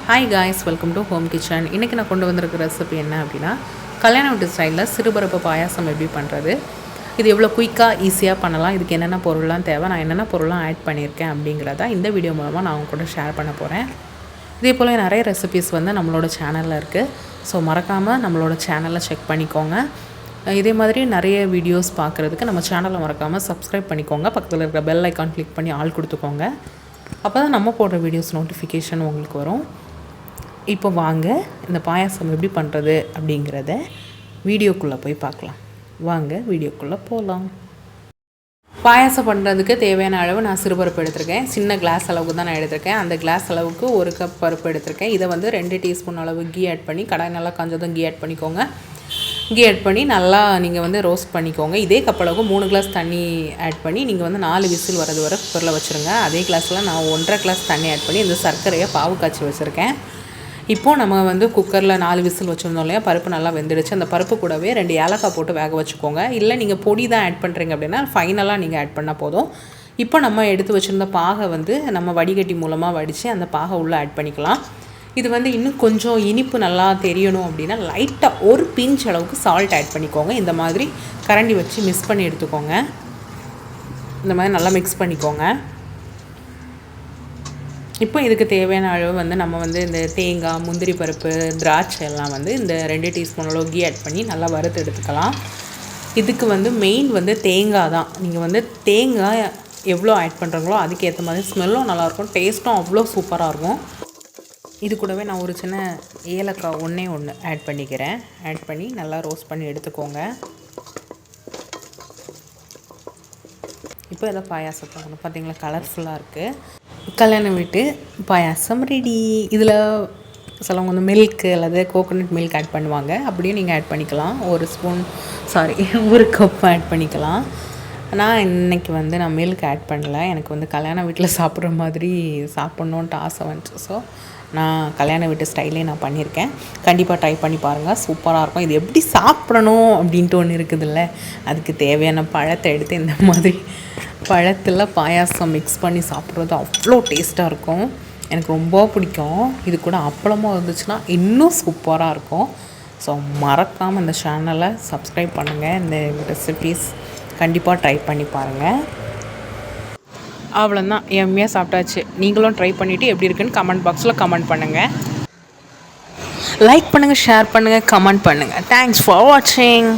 Hi guys, welcome to home kitchen. இன்றைக்கி நான் கொண்டு வந்திருக்க ரெசிபி என்ன அப்படின்னா, கல்யாண வீட்டு ஸ்டைலில் சிறுபருப்பு பாயாசம் எப்படி பண்ணுறது, இது எவ்வளோ குயிக்காக ஈஸியாக பண்ணலாம், இதுக்கு என்னென்ன பொருள்லாம் தேவை, நான் என்னென்ன பொருள்லாம் ஆட் பண்ணியிருக்கேன் அப்படிங்கிறத இந்த வீடியோ மூலமாக நான் கூட ஷேர் பண்ண போகிறேன். இதே போல் நிறைய ரெசிபிஸ் நம்மளோட சேனலில் இருக்குது. ஸோ மறக்காமல் நம்மளோட சேனலை செக் பண்ணிக்கோங்க. இதே மாதிரி நிறைய வீடியோஸ் பார்க்குறதுக்கு நம்ம சேனலை மறக்காமல் சப்ஸ்கிரைப் பண்ணிக்கோங்க. பக்கத்தில் இருக்கிற பெல் ஐக்கான் கிளிக் பண்ணி ஆல் கொடுத்துக்கோங்க. அப்போ தான் நம்ம போடுற வீடியோஸ் நோட்டிஃபிகேஷன் உங்களுக்கு வரும். இப்போ வாங்க இந்த பாயாசம் எப்படி பண்ணுறது அப்படிங்கிறத வீடியோக்குள்ளே போய் பார்க்கலாம். வாங்க வீடியோக்குள்ளே போகலாம். பாயாசம் பண்ணுறதுக்கு தேவையான அளவு நான் சிறுபருப்பு எடுத்திருக்கேன். சின்ன கிளாஸ் அளவுக்கு தான் நான் எடுத்திருக்கேன். அந்த கிளாஸ் அளவுக்கு 1 கப் பருப்பு எடுத்திருக்கேன். இதை 2 டீஸ்பூன் அளவு கீ ஆட் பண்ணி, கடாய் நல்லா காஞ்சதும் கீ ஆட் பண்ணிக்கோங்க. கீ ஆட் பண்ணி நல்லா நீங்கள் ரோஸ்ட் பண்ணிக்கோங்க. இதே கப் அளவுக்கு 3 கிளாஸ் தண்ணி ஆட் பண்ணி நீங்கள் 4 விசில் வரது வரை குக்கரில் வச்சுருங்க. அதே கிளாஸில் நான் 1.5 கிளாஸ் தண்ணி ஆட் பண்ணி இந்த சர்க்கரையை பாவு காய்ச்சி வச்சுருக்கேன். இப்போது நம்ம குக்கரில் 4 விசில் வச்சுருந்தோம் இல்லையா, பருப்பு நல்லா வெந்துடுச்சு. அந்த பருப்பு கூடவே 2 ஏலக்காய் போட்டு வேக வச்சுக்கோங்க. இல்லை நீங்கள் பொடி தான் ஆட் பண்ணுறீங்க அப்படின்னா ஃபைனலாக நீங்கள் ஆட் பண்ணால் போதும். இப்போ நம்ம எடுத்து வச்சுருந்த பாகை நம்ம வடிகட்டி மூலமாக வடித்து அந்த பாகை உள்ளே ஆட் பண்ணிக்கலாம். இது இன்னும் கொஞ்சம் இனிப்பு நல்லா தெரியணும் அப்படின்னா லைட்டாக ஒரு பிஞ்ச் அளவுக்கு சால்ட் ஆட் பண்ணிக்கோங்க. இந்த மாதிரி கரண்டி வச்சு மிக்ஸ் பண்ணி எடுத்துக்கோங்க. இந்த மாதிரி நல்லா மிக்ஸ் பண்ணிக்கோங்க. இப்போ இதுக்கு தேவையான அளவு நம்ம இந்த தேங்காய், முந்திரி பருப்பு, திராட்சை எல்லாம் இந்த 2 டீஸ்பூன் அளவு கீ ஆட் பண்ணி நல்லா வறுத்து எடுத்துக்கலாம். இதுக்கு மெயின் தேங்காய் தான். நீங்கள் தேங்காய் எவ்வளோ ஆட் பண்ணுறீங்களோ அதுக்கேற்ற மாதிரி ஸ்மெல்லும் நல்லாயிருக்கும், டேஸ்ட்டும் அவ்வளோ சூப்பராக இருக்கும். இது கூடவே நான் ஒரு சின்ன ஏலக்காய் ஒன்றே ஆட் பண்ணிக்கிறேன். ஆட் பண்ணி நல்லா ரோஸ்ட் பண்ணி எடுத்துக்கோங்க. இப்போ இதை பாயாசத்தை பார்த்தீங்களா, கலர்ஃபுல்லாக இருக்குது. கல்யாண வீட்டு பாயாசம் ரெடி. இதில் சிலவங்க மில்க்கு அல்லது கோகோனட் மில்க் ஆட் பண்ணுவாங்க. அப்படியும் நீங்கள் ஆட் பண்ணிக்கலாம். 1 கப் ஆட் பண்ணிக்கலாம். நான் இன்றைக்கி நான் மில்க் ஆட் பண்ணல. எனக்கு கல்யாண வீட்டில் சாப்பிட்ற மாதிரி சாப்பிட்ணுன்ட்டு ஆசை வந்துச்சு. ஸோ நான் கல்யாண வீட்டு ஸ்டைலே நான் பண்ணியிருக்கேன். கண்டிப்பாக ட்ரை பண்ணி பாருங்கள், சூப்பராக இருக்கும். இது எப்படி சாப்பிடணும் அப்படின்ட்டு ஒன்று இருக்குதுல்ல, அதுக்கு தேவையான பழத்தை எடுத்து இந்த மாதிரி பழத்தில் பாயாசம் மிக்ஸ் பண்ணி சாப்பிட்றது அவ்வளோ டேஸ்ட்டாக இருக்கும். எனக்கு ரொம்ப பிடிக்கும். இது கூட அப்பளமும் இருந்துச்சுன்னா இன்னும் சூப்பராக இருக்கும். ஸோ மறக்காமல் இந்த சேனலை சப்ஸ்கிரைப் பண்ணுங்கள். இந்த ரெசிபீஸ் கண்டிப்பாக ட்ரை பண்ணி பாருங்கள். அவ்வளோதான், எம்மையாக சாப்பிட்டாச்சு. நீங்களும் ட்ரை பண்ணிவிட்டு எப்படி இருக்குன்னு கமெண்ட் பாக்ஸில் கமெண்ட் பண்ணுங்கள். லைக் பண்ணுங்கள், ஷேர் பண்ணுங்கள், கமெண்ட் பண்ணுங்கள். தேங்க்ஸ் ஃபார் வாட்சிங்.